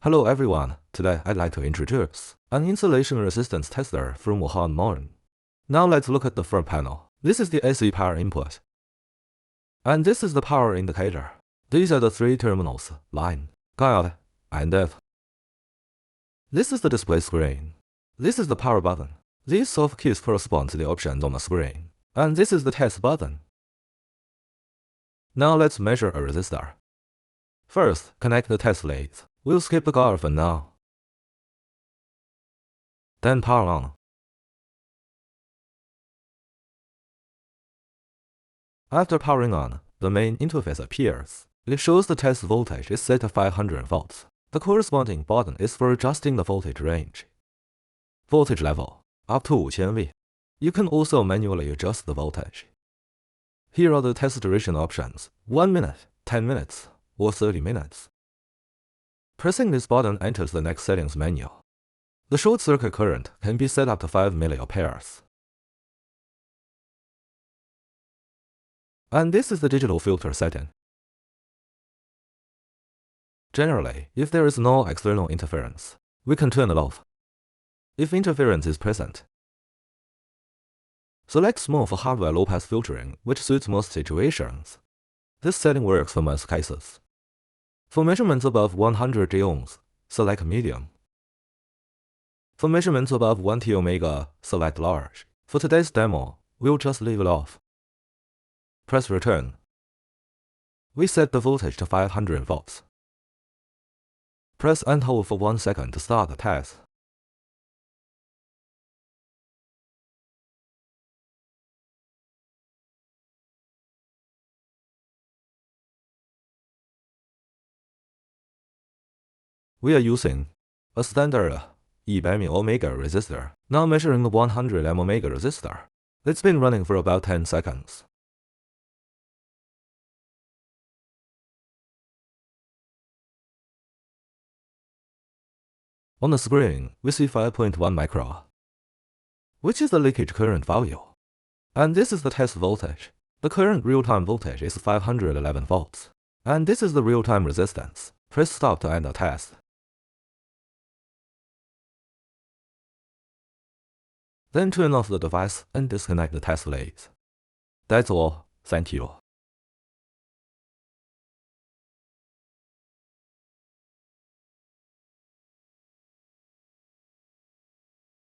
Hello everyone, today I'd like to introduce an insulation resistance tester from MOEORW. Now let's look at the front panel. This is the AC power input. And this is the power indicator. These are the three terminals, line, ground, and F. This is the display screen. This is the power button. These soft keys correspond to the options on the screen. And this is the test button. Now let's measure a resistor. First, connect the test leads. We'll skip the guard for now. Then power on. After powering on, the main interface appears. It shows the test voltage is set to 500 volts. The corresponding button is for adjusting the voltage range. Voltage level, up to 5000 V. You can also manually adjust the voltage. Here are the test duration options, 1 minute, 10 minutes, or 30 minutes. Pressing this button enters the next settings menu. The short circuit current can be set up to 5 milliamperes. And this is the digital filter setting. Generally, if there is no external interference, we can turn it off. If interference is present, select small for hardware low-pass filtering, which suits most situations. This setting works for most cases. For measurements above 100 ohms, select medium. For measurements above 1 t-ohms, select large. For today's demo, we'll just leave it off. Press return. We set the voltage to 500 volts. Press and hold for 1 second to start the test. We are using a standard 100 ohms resistor, now measuring a 100 ohms resistor. It's been running for about 10 seconds. On the screen, we see 5.1 micro, which is the leakage current value. And this is the test voltage. The current real-time voltage is 511 volts. And this is the real-time resistance. Press stop to end the test. Then turn off the device and disconnect the test leads. That's all. Thank you.